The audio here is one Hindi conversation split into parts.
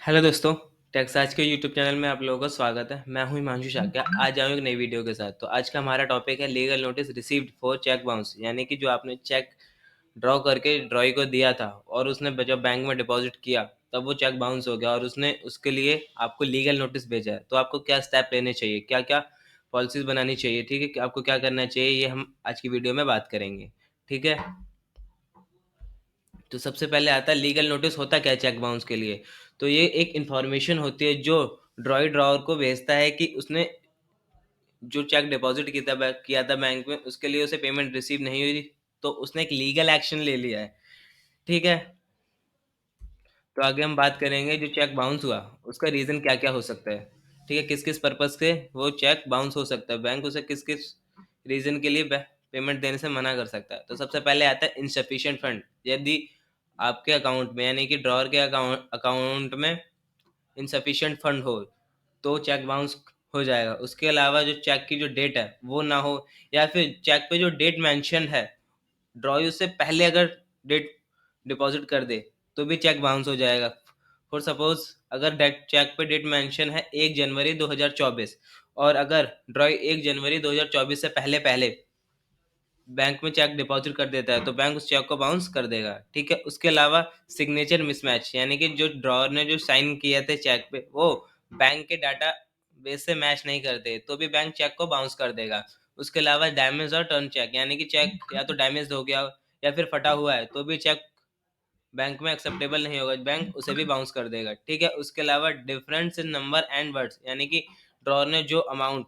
हेलो दोस्तों, टैक्स आज के यूट्यूब चैनल में आप लोगों का स्वागत है। मैं हूं हिमांशु शाक्या। आज आऊँ एक नई वीडियो के साथ। तो आज का हमारा टॉपिक है legal notice received for cheque bounce, यानी कि जो आपने चेक ड्रॉ करके ड्रॉई को दिया था और उसने जब बैंक में डिपॉजिट किया तब वो चेक बाउंस हो गया और उसने उसके लिए आपको लीगल नोटिस भेजा है। तो आपको क्या स्टेप लेने चाहिए, क्या क्या पॉलिसीज बनानी चाहिए, ठीक है, कि आपको क्या करना चाहिए, ये हम आज की वीडियो में बात करेंगे। ठीक है, तो सबसे पहले आता है लीगल नोटिस होता क्या है चेक बाउंस के लिए। तो ये एक इंफॉर्मेशन होती है जो ड्रॉई ड्रॉवर को भेजता है कि उसने जो चेक डिपॉजिट किया था बैंक में, उसके लिए उसे पेमेंट रिसीव नहीं हुई, तो उसने एक लीगल एक्शन ले लिया है। ठीक है, तो आगे हम बात करेंगे जो चेक बाउंस हुआ उसका रीज़न क्या क्या हो सकता है। ठीक है, किस किस पर्पज़ से वो चेक बाउंस हो सकता है, बैंक उसे किस किस रीज़न के लिए पेमेंट देने से मना कर सकता है। तो सबसे पहले आता है इनसफिशिएंट फंड। यदि आपके अकाउंट में, यानी कि ड्रॉअर के अकाउंट में इनसफिशिएंट फंड हो तो चेक बाउंस हो जाएगा। उसके अलावा जो चेक की जो डेट है वो ना हो, या फिर चेक पे जो डेट मेंशन है ड्रॉ से पहले अगर डेट डिपॉजिट कर दे तो भी चेक बाउंस हो जाएगा। फॉर सपोज अगर चेक पे डेट मेंशन है 1 जनवरी 2024 और अगर ड्रॉ 1 जनवरी 2024 से पहले पहले बैंक में चेक डिपॉजिट कर देता है तो बैंक उस चेक को बाउंस कर देगा। ठीक है, उसके अलावा सिग्नेचर मिसमैच, यानी कि जो ड्रॉअर ने जो साइन किए थे चेक पे वो बैंक के डाटा बेस से मैच नहीं करते तो भी बैंक चेक को बाउंस कर देगा। उसके अलावा डैमेज और टर्न चेक, यानी कि चेक या तो डैमेज हो गया या फिर फटा हुआ है तो भी चेक बैंक में एक्सेप्टेबल नहीं होगा, बैंक उसे भी बाउंस कर देगा। ठीक है, उसके अलावा difference in number and words, यानी कि ड्रॉअर ने जो अमाउंट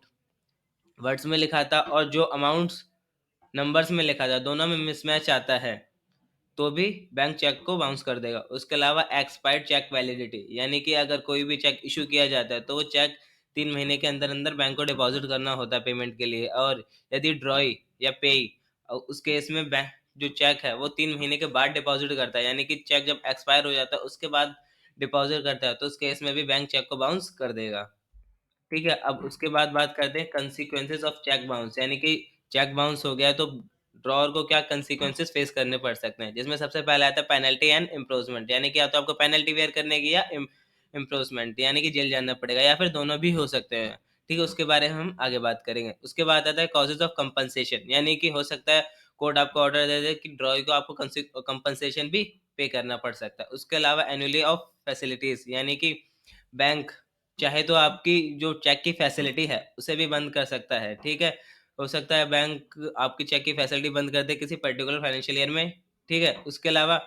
वर्ड्स में लिखा था और जो अमाउंट्स नंबर्स में लिखा था दोनों में मिसमैच आता है तो भी बैंक चेक को बाउंस कर देगा। उसके अलावा एक्सपायर्ड चेक वैलिडिटी, यानी कि अगर कोई भी चेक इशू किया जाता है तो वो चेक 3 महीने के अंदर अंदर बैंक को डिपॉजिट करना होता है पेमेंट के लिए। और यदि ड्रॉई या पेई उस केस में बैंक जो चेक है वो 3 महीने के बाद डिपॉजिट करता है, यानी कि चेक जब एक्सपायर हो जाता है उसके बाद डिपॉजिट करता है तो उस केस में भी बैंक चेक को बाउंस कर देगा। ठीक है, अब उसके बाद बात करते हैं कंसिक्वेंसेस ऑफ चेक बाउंस, यानी कि चेक बाउंस हो गया तो ड्रॉअर को क्या कंसिक्वेंसेस फेस करने पड़ सकते हैं, जिसमें सबसे पहला आता है पेनल्टी एंड इम्प्रोजमेंट, यानी कि या तो आपको पेनल्टी वेयर करने की या इम्प्रोजमेंट यानी कि जेल जाना पड़ेगा, या फिर दोनों भी हो सकते हैं। ठीक है, उसके बारे में हम आगे बात करेंगे। उसके बाद आता है कॉजेज ऑफ कंपनसेशन, यानी कि हो सकता है कोर्ट आपको ऑर्डर दे दे कि ड्रॉई को आपको कंपनसेशन भी पे करना पड़ सकता है। उसके अलावा एनुअली ऑफ फैसिलिटीज, यानी कि बैंक चाहे तो आपकी जो चेक की फैसिलिटी है उसे भी बंद कर सकता है। ठीक है, हो सकता है बैंक आपकी चेक की फैसिलिटी बंद कर दे किसी पर्टिकुलर फाइनेंशियल ईयर में। ठीक है, उसके अलावा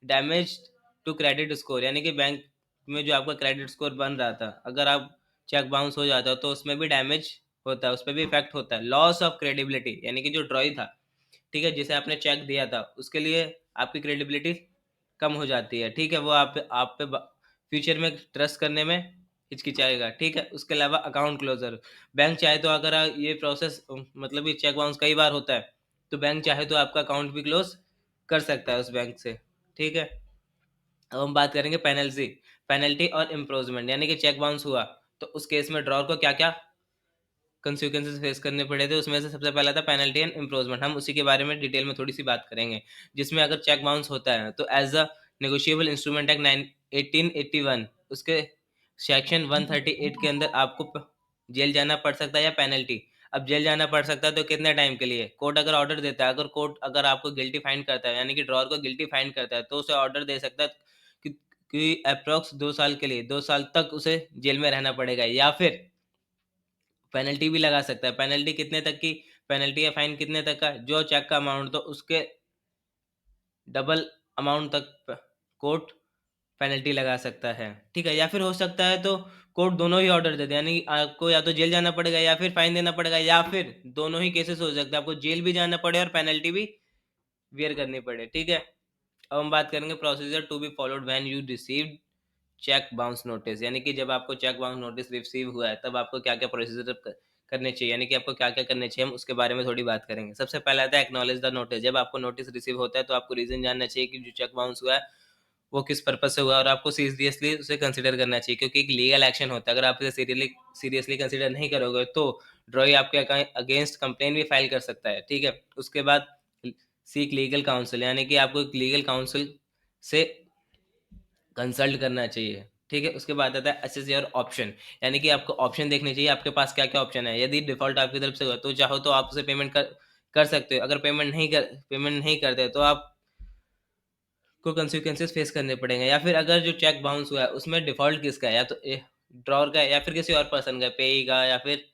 डैमेज टू क्रेडिट स्कोर, यानी कि बैंक में जो आपका क्रेडिट स्कोर बन रहा था अगर आप चेक बाउंस हो जाता तो उसमें भी डैमेज होता है, उस पर भी इफेक्ट होता है। लॉस ऑफ क्रेडिबिलिटी, यानी कि जो ड्रॉई था, ठीक है, जिसे आपने चेक दिया था उसके लिए आपकी क्रेडिबिलिटी कम हो जाती है। ठीक है, वो आप पे फ्यूचर में ट्रस्ट करने में हिचकिचाएगा। ठीक है, उसके अलावा अकाउंट क्लोजर, बैंक चाहे तो अगर ये प्रोसेस मतलब ये चेक बाउंस कई बार होता है तो बैंक चाहे तो आपका अकाउंट भी क्लोज कर सकता है उस बैंक से। ठीक है, अब हम बात करेंगे पेनल्टी पेनल्टी और इम्प्रोजमेंट, यानी कि चेक बाउंस हुआ तो उस केस में ड्रॉर को क्या क्या कंसिक्वेंसेस फेस करने पड़े थे। उसमें से सबसे पहला था पेनल्टी एंड इम्प्रोजमेंट, हम उसी के बारे में डिटेल में थोड़ी सी बात करेंगे। जिसमें अगर चेक बाउंस होता है तो as a negotiable instrument act 1881 उसके सेक्शन 138 के अंदर आपको जेल जाना पड़ सकता है या पेनल्टी। अब जेल जाना पड़ सकता है तो कितने टाइम के लिए, कोर्ट अगर ऑर्डर देता है, अगर कोर्ट अगर आपको गिल्टी फाइंड करता है, यानी कि ड्रॉर को गिल्टी फाइंड करता है तो उसे ऑर्डर दे सकता है कि अप्रोक्स 2 साल के लिए 2 साल तक उसे जेल में रहना पड़ेगा, या फिर पेनल्टी भी लगा सकता है। पेनल्टी कितने तक की पेनल्टी या फाइन कितने तक का, जो चेक का अमाउंट तो उसके डबल अमाउंट तक कोर्ट पेनल्टी लगा सकता है। ठीक है, या फिर हो सकता है तो कोर्ट दोनों ही ऑर्डर दे दे, यानी आपको या तो जेल जाना पड़ेगा या फिर फाइन देना पड़ेगा, या फिर दोनों ही केसेस हो सकते हैं, आपको जेल भी जाना पड़े और पेनल्टी भी वियर करनी पड़े। ठीक है, अब हम बात करेंगे procedure to be followed when you receive cheque bounce notice, यानी कि जब आपको चेक बाउंस नोटिस रिसीव हुआ है तब आपको क्या क्या प्रोसीजर करने चाहिए, यानी कि आपको क्या क्या करने चाहिए, हम उसके बारे में थोड़ी बात करेंगे। सबसे पहला आता है एक्नॉलेज द नोटिस। जब आपको नोटिस रिसीव होता है तो आपको रीजन जानना चाहिए कि जो चेक बाउंस हुआ है वो किस पर्पज से हुआ, और आपको सीरियसली उसे कंसिडर करना चाहिए, क्योंकि एक लीगल एक्शन होता है। अगर आप इसे सीरियसली कंसिडर नहीं करोगे तो ड्रॉई आपके अगेंस्ट कंप्लेन भी फाइल कर सकता है। ठीक है, उसके बाद सीक लीगल काउंसिल, यानी कि आपको एक लीगल काउंसिल से कंसल्ट करना चाहिए। ठीक है, उसके बाद आता है असेस योर ऑप्शन, यानी कि आपको ऑप्शन देखने चाहिए आपके पास क्या क्या ऑप्शन है। यदि डिफॉल्ट आपकी तरफ से हुआ तो चाहो तो आप उसे पेमेंट कर सकते हो। अगर पेमेंट नहीं करते तो आप को कंसिक्वेंसेस फेस करने पड़ेंगे। या फिर अगर जो चेक बाउंस हुआ है उसमें डिफॉल्ट किसका है, या तो ड्रॉर का है या फिर किसी और पर्सन का, पेई का या फिर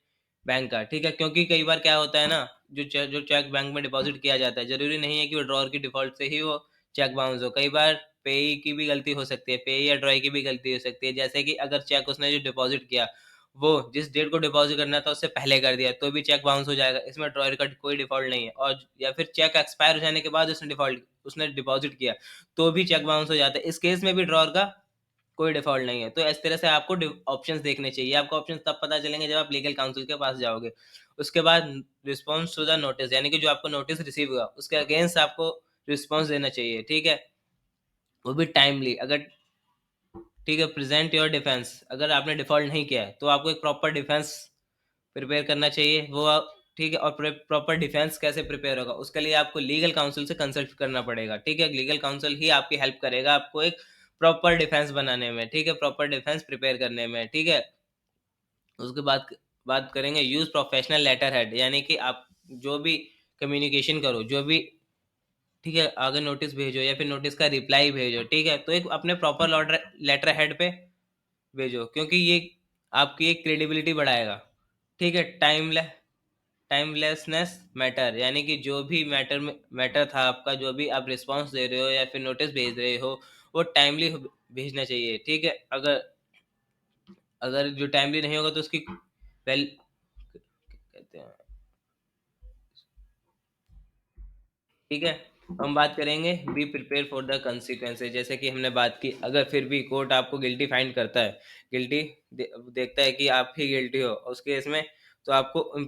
बैंक का। ठीक है, क्योंकि कई बार क्या होता है ना, जो चेक बैंक में डिपॉजिट किया जाता है, जरूरी नहीं है कि वो ड्रॉर की डिफॉल्ट से ही वो चेक बाउंस हो। कई बार पेई की भी गलती हो सकती है, पेई या ड्रॉय की भी गलती हो सकती है। जैसे कि अगर चेक उसने जो डिपॉजिट किया वो जिस डेट को डिपॉजिट करना था उससे पहले कर दिया तो भी चेक बाउंस हो जाएगा। इसमें ड्रॉयर का कोई डिफॉल्ट नहीं है। और या फिर चेक एक्सपायर हो जाने के बाद उसने डिपॉजिट किया तो भी चेक बाउंस हो जाता है। इस केस में भी ड्रॉर का कोई डिफॉल्ट नहीं है। तो इस तरह से आपको ऑप्शंस देखने चाहिए। आपको ऑप्शंस तब पता चलेंगे जब आप लीगल काउंसिल के पास जाओगे। उसके बाद रिस्पॉन्स टू द नोटिस, यानी कि जो आपको नोटिस रिसीव हुआ उसके अगेंस्ट आपको रिस्पॉन्स देना चाहिए। ठीक है, वो भी टाइमली। अगर ठीक है, प्रेजेंट योर डिफेंस, अगर आपने डिफॉल्ट नहीं किया है तो आपको एक प्रॉपर डिफेंस प्रिपेयर करना चाहिए। ठीक है, और प्रॉपर डिफेंस कैसे प्रिपेयर होगा उसके लिए आपको लीगल काउंसिल से कंसल्ट करना पड़ेगा। ठीक है, लीगल काउंसिल ही आपकी हेल्प करेगा आपको एक प्रॉपर डिफेंस बनाने में। ठीक है, प्रॉपर डिफेंस प्रिपेयर करने में। ठीक है, उसके बाद बात करेंगे यूज प्रोफेशनल लेटर हेड, यानी कि आप जो भी कम्युनिकेशन करो, जो भी ठीक है अगर नोटिस भेजो या फिर नोटिस का रिप्लाई भेजो, ठीक है, तो एक अपने प्रॉपर लेटर हेड पे भेजो, क्योंकि ये आपकी एक क्रेडिबिलिटी बढ़ाएगा। ठीक है, टाइमलेसनेस मैटर, यानी कि जो भी मैटर था आपका, जो भी आप रिस्पांस दे रहे हो या फिर नोटिस भेज रहे हो वो टाइमली भेजना चाहिए। ठीक है, अगर अगर जो टाइमली नहीं होगा तो उसकी वेल कहते हैं। ठीक है, हम बात करेंगे be prepare for the consequences. जैसे कि हमने बात की, अगर फिर भी कोर्ट आपको गिल्टी फाइंड करता है, गिल्टी देखता है कि आप ही गिल्टी हो उस केस में, तो आपको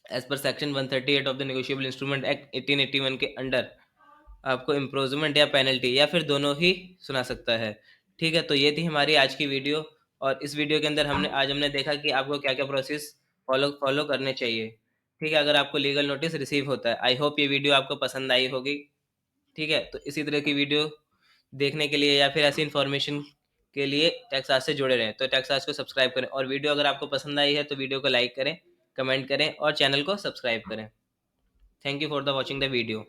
एज पर section 138 of the negotiable instrument act 1881 के अंडर आपको इम्प्रोजमेंट या पेनल्टी या फिर दोनों ही सुना सकता है। ठीक है, तो ये थी हमारी आज की वीडियो। और इस वीडियो के अंदर हमने देखा कि आपको क्या क्या प्रोसेस फॉलो करने चाहिए। ठीक है, अगर आपको लीगल नोटिस रिसीव होता है। आई होप ये वीडियो आपको पसंद आई होगी। ठीक है, तो इसी तरह की वीडियो देखने के लिए या फिर ऐसी इन्फॉर्मेशन के लिए टेक्सास से जुड़े रहें। तो टेक्सास को सब्सक्राइब करें, और वीडियो अगर आपको पसंद आई है तो वीडियो को लाइक करें, कमेंट करें और चैनल को सब्सक्राइब करें। Thank you for the watching the video.